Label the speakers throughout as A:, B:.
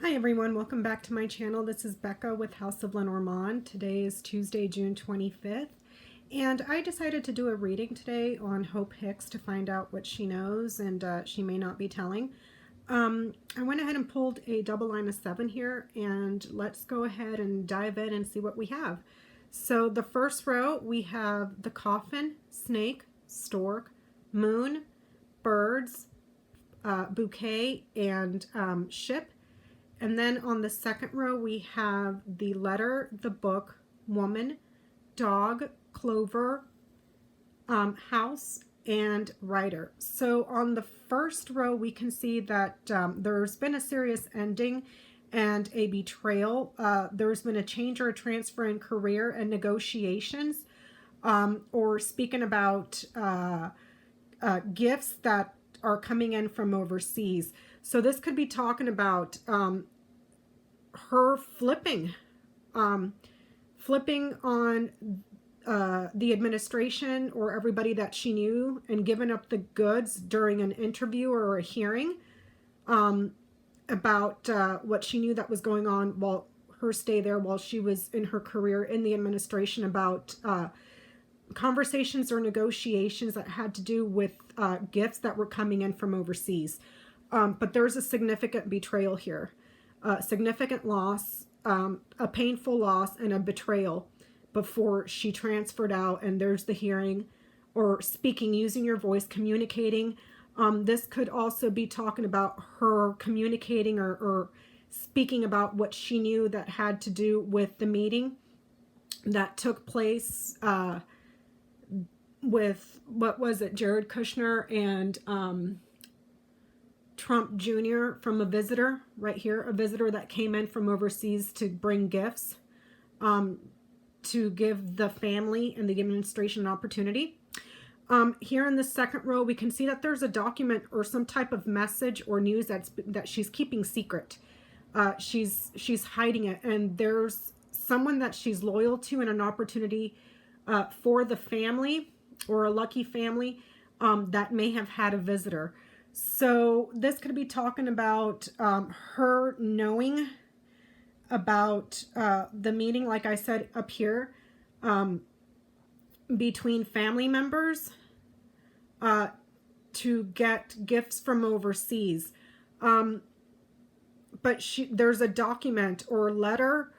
A: Hi everyone, welcome back to my channel. This is Becca with House of Lenormand. Today is Tuesday, June 25th, and I decided to do a reading today on Hope Hicks to find out what she knows and she may not be telling. I went ahead and pulled a double line of 7 here, and let's go ahead and dive in and see what we have. So the first row, we have the coffin, snake, stork, moon, birds, bouquet, and ship. And then on the second row, we have the letter, the book, woman, dog, clover, house, and writer. So on the first row, we can see that there's been a serious ending and a betrayal. There's been a change or a transfer in career and negotiations, or speaking about gifts that are coming in from overseas. So this could be talking about her flipping on the administration or everybody that she knew and giving up the goods during an interview or a hearing about what she knew that was going on while her stay there, while she was in her career in the administration, about conversations or negotiations that had to do with gifts that were coming in from overseas. But there's a significant betrayal here, significant loss, a painful loss, and a betrayal before she transferred out. And there's the hearing or speaking, using your voice, communicating. This could also be talking about her communicating or speaking about what she knew that had to do with the meeting that took place with, what was it, Jared Kushner and Trump Jr. from a visitor right here, a visitor that came in from overseas to bring gifts to give the family and the administration an opportunity. Here in the second row, we can see that there's a document or some type of message or news that she's keeping secret. She's hiding it, and there's someone that she's loyal to and an opportunity for the family or a lucky family that may have had a visitor. So this could be talking about her knowing about the meeting, like I said up here, between family members to get gifts from overseas. But there's a document or letter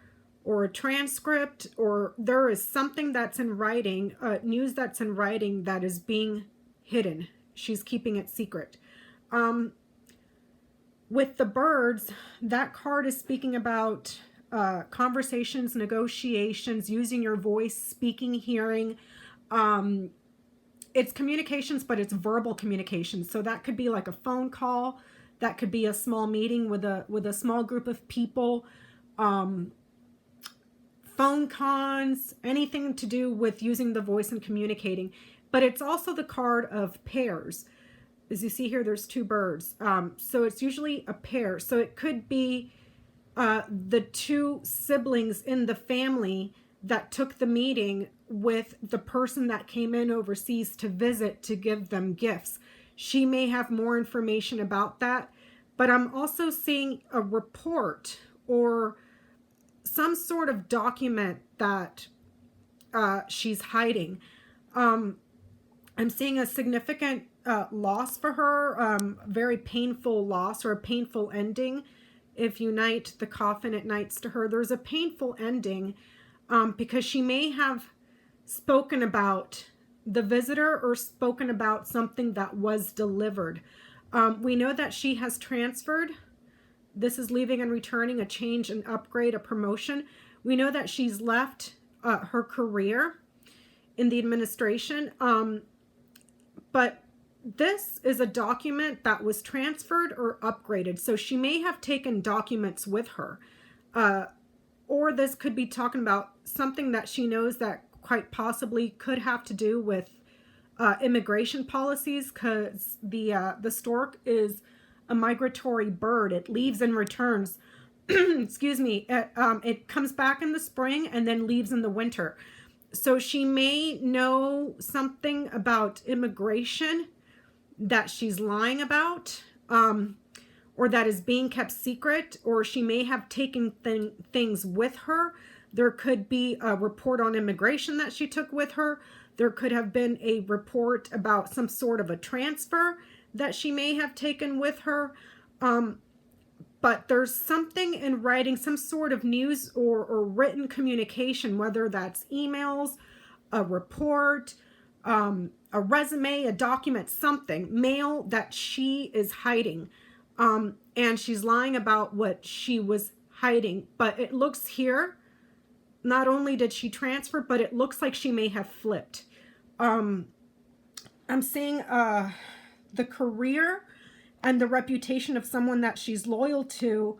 A: or a transcript, or there is something that's in writing, news that's in writing that is being hidden. She's keeping it secret. With the birds, that card is speaking about conversations, negotiations, using your voice, speaking, hearing. It's communications, but it's verbal communications. So that could be like a phone call. That could be a small meeting with a small group of people. Phone cons, anything to do with using the voice and communicating. But it's also the card of pairs. As you see here, there's two birds. So it's usually a pair. So it could be the two siblings in the family that took the meeting with the person that came in overseas to visit to give them gifts. She may have more information about that, but I'm also seeing a report or some sort of document that she's hiding. I'm seeing a significant loss for her, very painful loss or a painful ending. If you knight the coffin, it knights to her. There's a painful ending because she may have spoken about the visitor or spoken about something that was delivered. We know that she has transferred. This is leaving and returning, a change, an upgrade, a promotion. We know that she's left her career in the administration. But this is a document that was transferred or upgraded. So she may have taken documents with her. Or this could be talking about something that she knows that quite possibly could have to do with immigration policies, because the stork is a migratory bird. It leaves and returns. Excuse me. It comes back in the spring and then leaves in the winter. So she may know something about immigration that she's lying about, or that is being kept secret, or she may have taken things with her. There could be a report on immigration that she took with her. There could have been a report about some sort of a transfer that she may have taken with her. But there's something in writing, some sort of news or written communication, whether that's emails, a report, a resume, a document, something, mail that she is hiding. And she's lying about what she was hiding. But it looks here, not only did she transfer, but it looks like she may have flipped. I'm seeing the career and the reputation of someone that she's loyal to,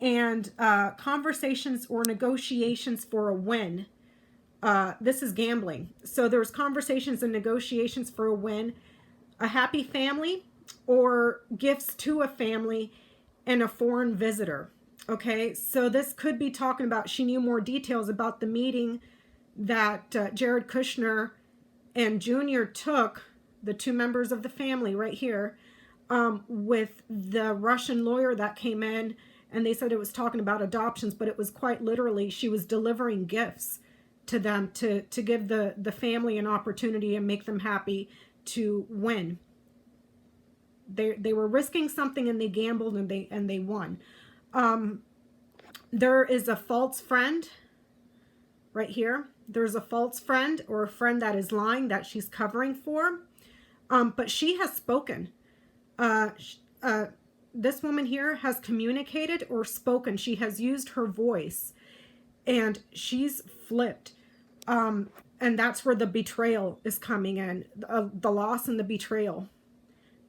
A: and conversations or negotiations for a win. This is gambling. So there's conversations and negotiations for a win, a happy family, or gifts to a family, and a foreign visitor. Okay, so this could be talking about, she knew more details about the meeting that Jared Kushner and Junior took, the two members of the family right here, with the Russian lawyer that came in, and they said it was talking about adoptions, but it was quite literally, she was delivering gifts to them to give the family an opportunity and make them happy to win. They were risking something, and they gambled, and they won. There is a false friend right here. There's a false friend, or a friend that is lying, that she's covering for. But she has spoken. This woman here has communicated or spoken. She has used her voice, and she's flipped. And that's where the betrayal is coming in. The loss and the betrayal.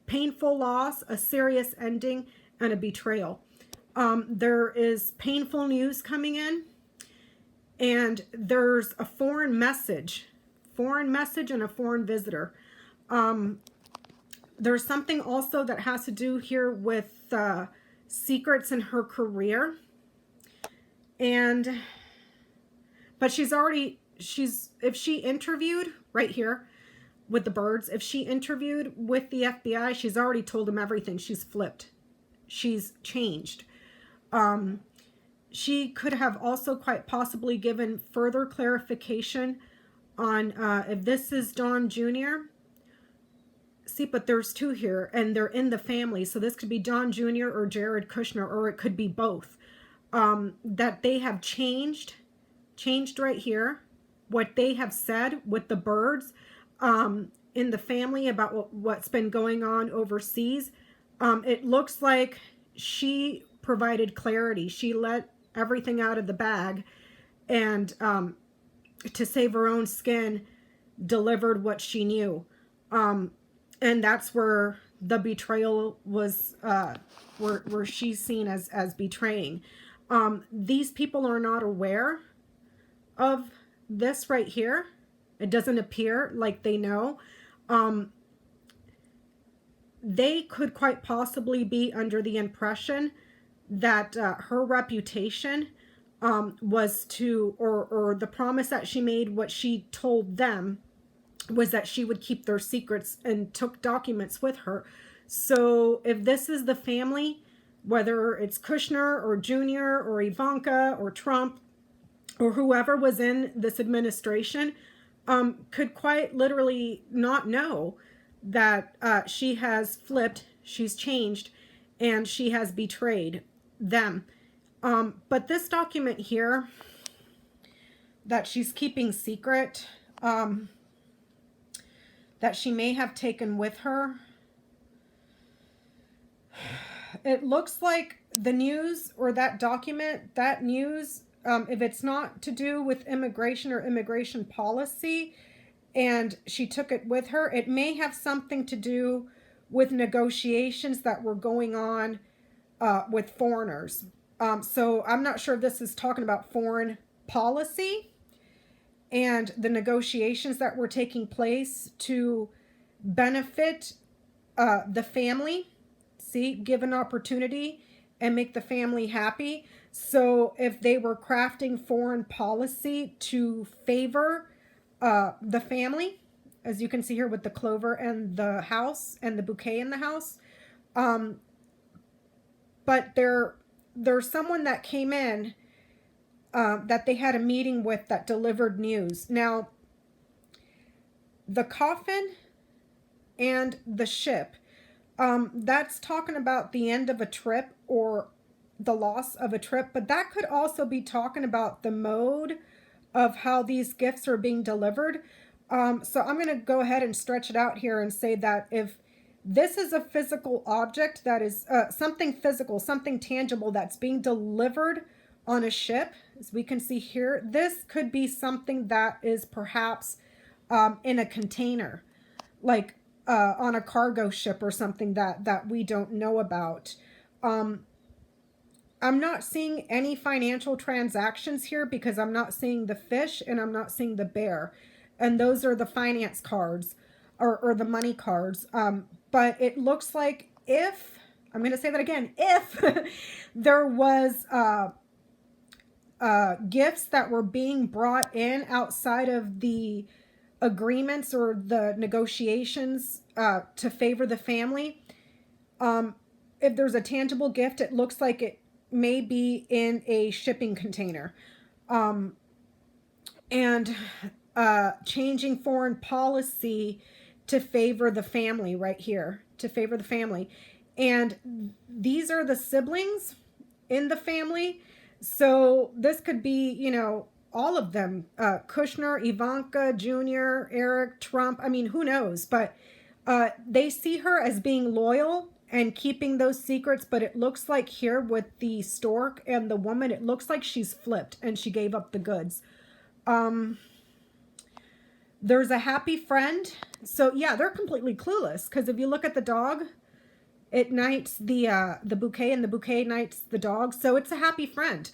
A: Painful loss, a serious ending, and a betrayal. There is painful news coming in, and there's a foreign message and a foreign visitor. There's something also that has to do here with secrets in her career. But if she interviewed right here with the birds, if she interviewed with the FBI, she's already told them everything. She's flipped. She's changed. She could have also quite possibly given further clarification on if this is Don Jr. See, but there's two here, and they're in the family. So this could be Don Jr. or Jared Kushner, or it could be both. That they have changed right here. What they have said with the birds in the family about what's been going on overseas. It looks like she provided clarity. She let everything out of the bag, and to save her own skin, delivered what she knew. And that's where the betrayal was, where she's seen as betraying. These people are not aware of this right here. It doesn't appear like they know. They could quite possibly be under the impression that her reputation was to, or the promise that she made, what she told them was that she would keep their secrets, and took documents with her. So if this is the family, whether it's Kushner or Junior or Ivanka or Trump or whoever was in this administration, could quite literally not know that she has flipped, she's changed, and she has betrayed them. But this document here that she's keeping secret, that she may have taken with her, it looks like the news, or that document, that news, if it's not to do with immigration or immigration policy, and she took it with her, it may have something to do with negotiations that were going on with foreigners. So I'm not sure if this is talking about foreign policy and the negotiations that were taking place to benefit the family, give an opportunity and make the family happy. So if they were crafting foreign policy to favor the family, as you can see here with the clover and the house and the bouquet in the house, but there's someone that came in that they had a meeting with that delivered news. Now, the coffin and the ship, that's talking about the end of a trip or the loss of a trip, but that could also be talking about the mode of how these gifts are being delivered. So I'm going to go ahead and stretch it out here and say that if this is a physical object that is something physical, something tangible that's being delivered on a ship, as we can see here, this could be something that is perhaps in a container, like on a cargo ship or something that we don't know about. I'm not seeing any financial transactions here because I'm not seeing the fish and I'm not seeing the bear. And those are the finance cards or the money cards. But it looks like if, I'm going to say that again, if there was gifts that were being brought in outside of the agreements or the negotiations to favor the family, if there's a tangible gift, it looks like it may be in a shipping container. And changing foreign policy to favor the family right here, to favor the family. And these are the siblings in the family. So this could be, you know, all of them, Kushner, Ivanka, Jr., Eric, Trump. I mean, who knows? But they see her as being loyal and keeping those secrets. But it looks like here with the stork and the woman, it looks like she's flipped and she gave up the goods. There's a happy friend. So yeah, they're completely clueless. Because if you look at the dog, it knights the bouquet and the bouquet knights the dog. So it's a happy friend.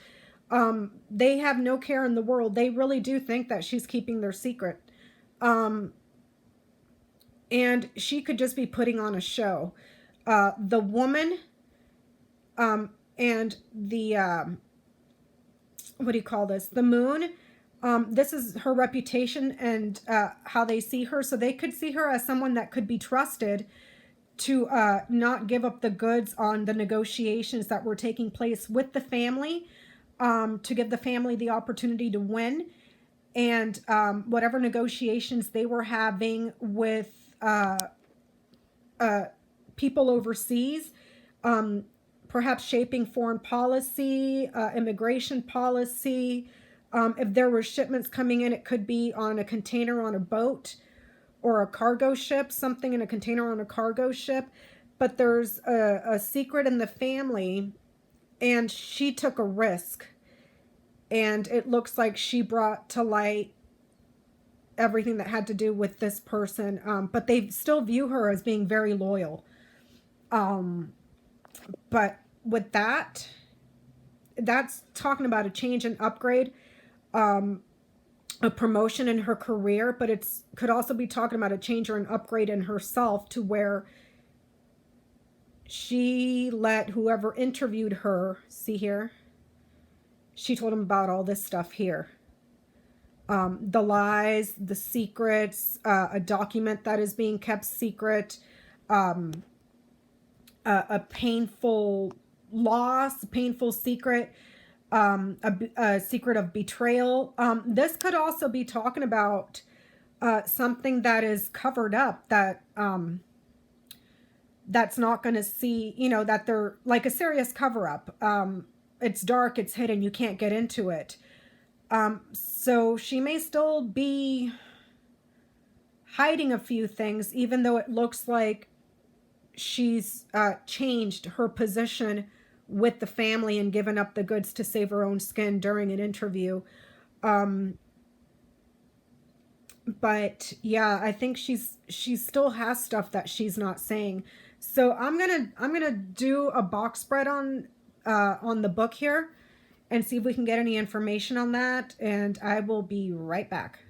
A: They have no care in the world. They really do think that she's keeping their secret. And she could just be putting on a show. The woman and the, what do you call this? The moon. This is her reputation and how they see her. So they could see her as someone that could be trusted to not give up the goods on the negotiations that were taking place with the family, to give the family the opportunity to win. And whatever negotiations they were having with people overseas, perhaps shaping foreign policy, immigration policy. If there were shipments coming in, it could be on a container on a boat or a cargo ship, something in a container on a cargo ship. But there's a secret in the family, and she took a risk. And it looks like she brought to light everything that had to do with this person. But they still view her as being very loyal. But with that, that's talking about a change and upgrade. A promotion in her career, but it's could also be talking about a change or an upgrade in herself, to where she let whoever interviewed her, see here, she told him about all this stuff here. The lies, the secrets, a document that is being kept secret, a painful loss, a painful secret, a secret of betrayal. This could also be talking about something that is covered up, that that's not going to see, you know, that they're like a serious cover up. It's dark, it's hidden, you can't get into it. So she may still be hiding a few things, even though it looks like she's changed her position with the family and given up the goods to save her own skin during an interview. But yeah, I think she still has stuff that she's not saying. So I'm gonna do a box spread on the book here and see if we can get any information on that, and I will be right back.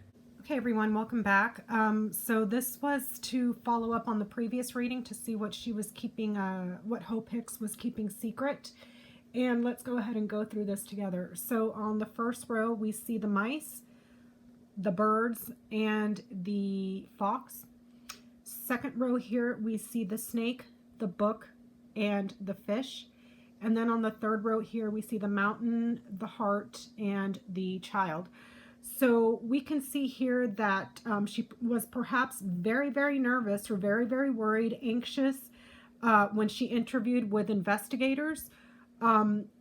A: Okay, everyone, welcome back. So this was to follow up on the previous reading to see what she was keeping, what Hope Hicks was keeping secret. And let's go ahead and go through this together. So on the first row, we see the mice, the birds, and the fox. Second row here, we see the snake, the book, and the fish. And then on the third row here, we see the mountain, the heart, and the child. So we can see here that she was perhaps very, very nervous or very, very worried, anxious when she interviewed with investigators.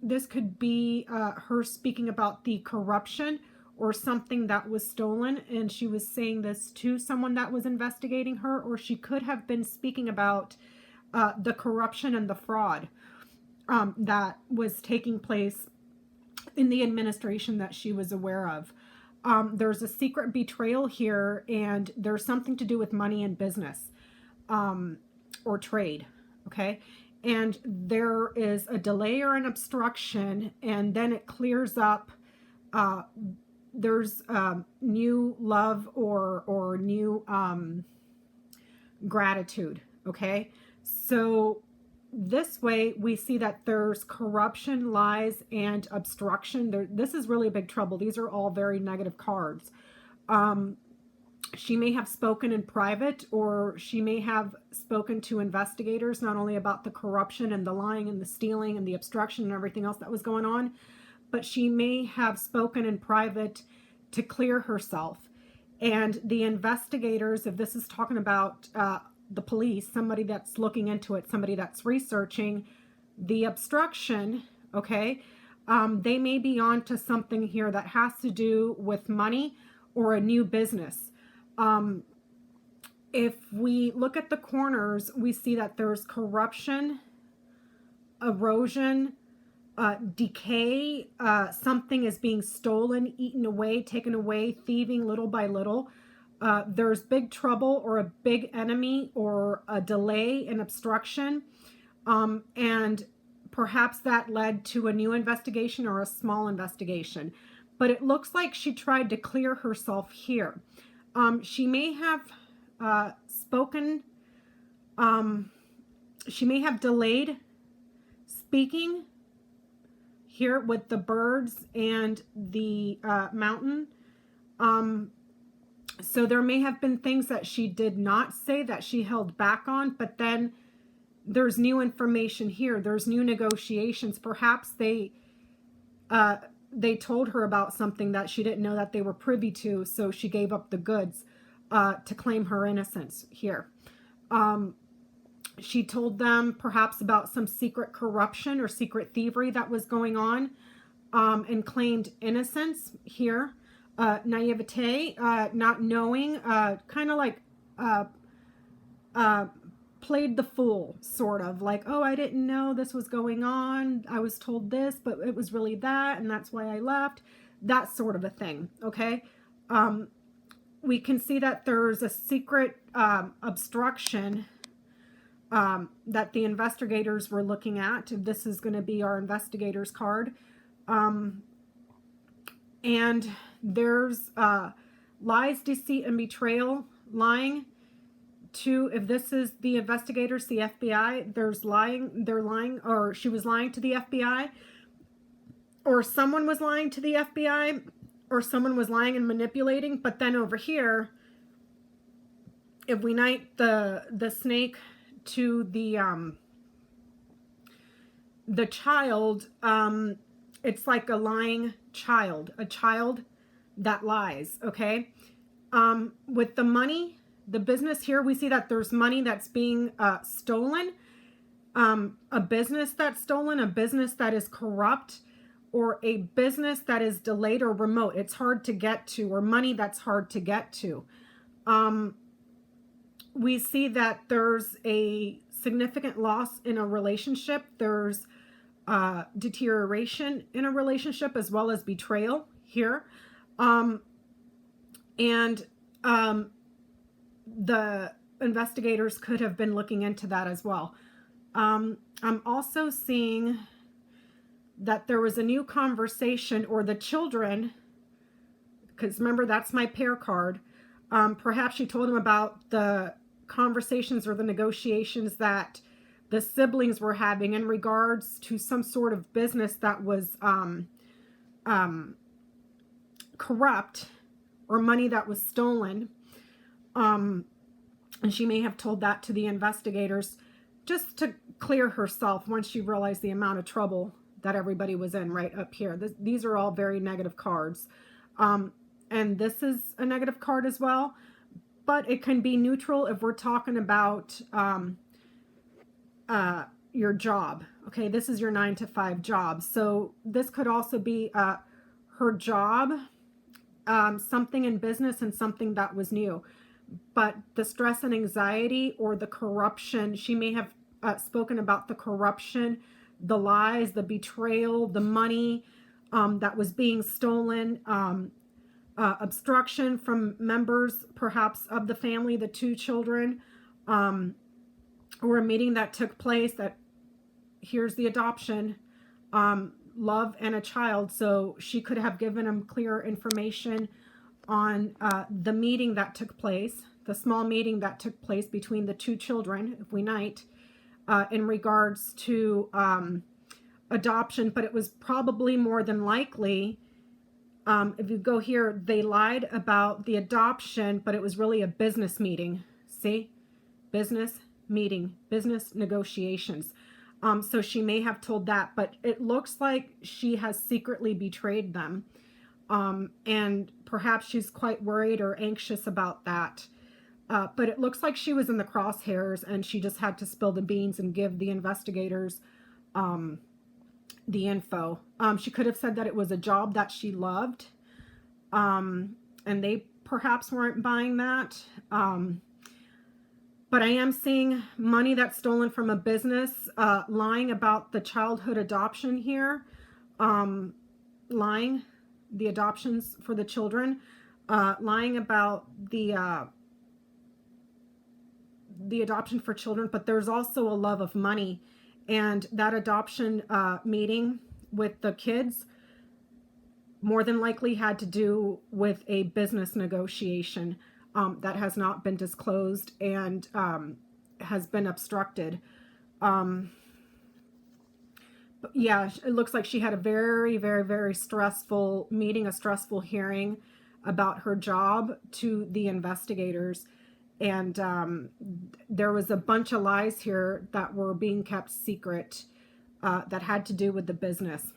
A: This could be her speaking about the corruption or something that was stolen, and she was saying this to someone that was investigating her, or she could have been speaking about the corruption and the fraud that was taking place in the administration that she was aware of. There's a secret betrayal here, and there's something to do with money and business or trade, okay? And there is a delay or an obstruction, and then it clears up. There's new love or new gratitude, okay? So this way we see that there's corruption, lies, and obstruction. This is really big trouble. These are all very negative cards. She may have spoken in private, or she may have spoken to investigators, not only about the corruption and the lying and the stealing and the obstruction and everything else that was going on, but she may have spoken in private to clear herself. And the investigators, if this is talking about the police, somebody that's looking into it, somebody that's researching the obstruction, okay, they may be on to something here that has to do with money or a new business. If we look at the corners, we see that there's corruption, erosion, decay, something is being stolen, eaten away, taken away, thieving little by little. There's big trouble or a big enemy or a delay and obstruction. And perhaps that led to a new investigation or a small investigation. But it looks like she tried to clear herself here. She may have spoken, she may have delayed speaking here with the birds and the mountain. So there may have been things that she did not say that she held back on, but then there's new information here. There's new negotiations. Perhaps they told her about something that she didn't know that they were privy to, so she gave up the goods to claim her innocence here. She told them perhaps about some secret corruption or secret thievery that was going on, and claimed innocence here. Naivete, not knowing, kind of like played the fool, sort of like, oh, I didn't know this was going on. I was told this, but it was really that, and that's why I left. That sort of a thing, okay? We can see that there's a secret obstruction that the investigators were looking at. This is going to be our investigators card. And there's lies, deceit, and betrayal. Lying to, if this is the investigators, the FBI, there's lying, they're lying, or she was lying to the FBI, or someone was lying to the FBI, or someone was lying and manipulating. But then over here, if we knight the snake to the child, it's like a lying child, a child that lies, okay? With the money, the business here, we see that there's money that's being stolen, a business that's stolen, a business that is corrupt, or a business that is delayed or remote. It's hard to get to, or money that's hard to get to. We see that there's a significant loss in a relationship. There's deterioration in a relationship, as well as betrayal here. The investigators could have been looking into that as well. I'm also seeing that there was a new conversation, or the children, because remember, that's my pair card. Perhaps she told him about the conversations or the negotiations that the siblings were having in regards to some sort of business that was corrupt, or money that was stolen. And she may have told that to the investigators. just to clear herself once she realized the amount of trouble that everybody was in right up here. These are all very negative cards. And this is a negative card as well, but it can be neutral if we're talking about your job. Okay, this is your 9-to-5 job. So this could also be her job, something in business and something that was new. But the stress and anxiety or the corruption, she may have spoken about the corruption, the lies, the betrayal, the money that was being stolen, obstruction from members perhaps of the family, the 2 children, or a meeting that took place that here's the adoption, love and a child. So she could have given him clear information on the meeting that took place, the small meeting that took place between the 2 children, if we might, in regards to adoption. But it was probably more than likely, if you go here, they lied about the adoption, but it was really a business meeting. See? Business meeting, business negotiations. So she may have told that, but it looks like she has secretly betrayed them. And perhaps she's quite worried or anxious about that. But it looks like she was in the crosshairs and she just had to spill the beans and give the investigators the info. She could have said that it was a job that she loved, and they perhaps weren't buying that. But I am seeing money that's stolen from a business, lying about the childhood adoption here, lying, the adoptions for the children, lying about the adoption for children, but there's also a love of money. And that adoption meeting with the kids more than likely had to do with a business negotiation that has not been disclosed and has been obstructed. But yeah, it looks like she had a very, very, very stressful meeting, a stressful hearing about her job to the investigators. And there was a bunch of lies here that were being kept secret that had to do with the business,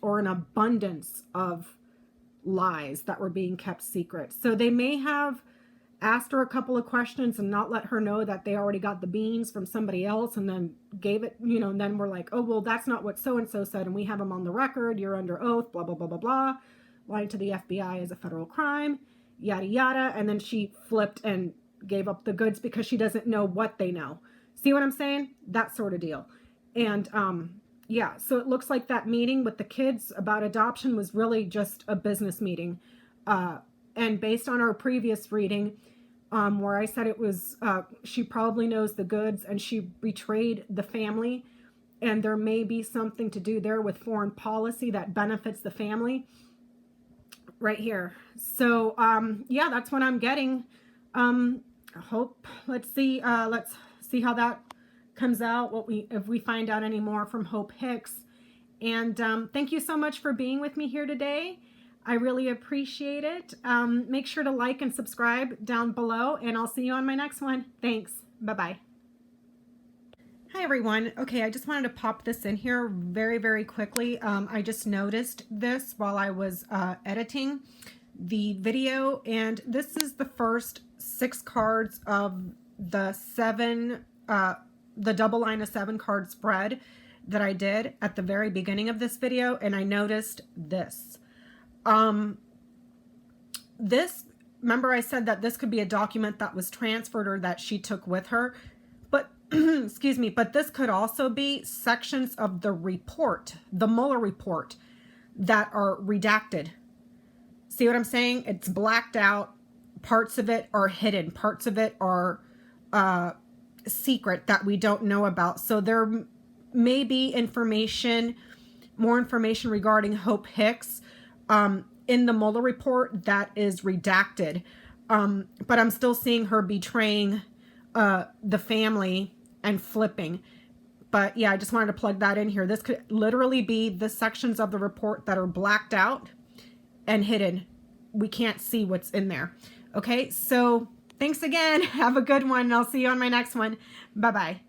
A: or an abundance of lies that were being kept secret. So they may have asked her a couple of questions and not let her know that they already got the beans from somebody else, and then gave it, you know, and then we're like, oh, well, that's not what so-and-so said, and we have them on the record, you're under oath, blah, blah, blah, blah, blah. Lying to the FBI is a federal crime, yada, yada. And then she flipped and gave up the goods because she doesn't know what they know. See what I'm saying? That sort of deal. And yeah, so it looks like that meeting with the kids about adoption was really just a business meeting. And based on our previous reading, where I said it was, she probably knows the goods and she betrayed the family, and there may be something to do there with foreign policy that benefits the family right here. So yeah, that's what I'm getting. Hope, let's see how that comes out, if we find out any more from Hope Hicks. And thank you so much for being with me here today. I really appreciate it. Make sure to like and subscribe down below, and I'll see you on my next one. Thanks. Bye-bye. Hi, everyone. Okay, I just wanted to pop this in here very, very quickly. I just noticed this while I was editing the video, and this is the first 6 cards of the 7, the double line of 7 card spread that I did at the very beginning of this video, and I noticed this. Remember I said that this could be a document that was transferred or that she took with her, but excuse me, but this could also be sections of the report, the Mueller report, that are redacted. See what I'm saying? It's blacked out. Parts of it are hidden. Parts of it are secret that we don't know about. So there may be information, more information regarding Hope Hicks in the Mueller report that is redacted. But I'm still seeing her betraying the family and flipping. But yeah, I just wanted to plug that in here. This could literally be the sections of the report that are blacked out and hidden. We can't see what's in there. Okay, so thanks again. Have a good one. I'll see you on my next one. Bye-bye.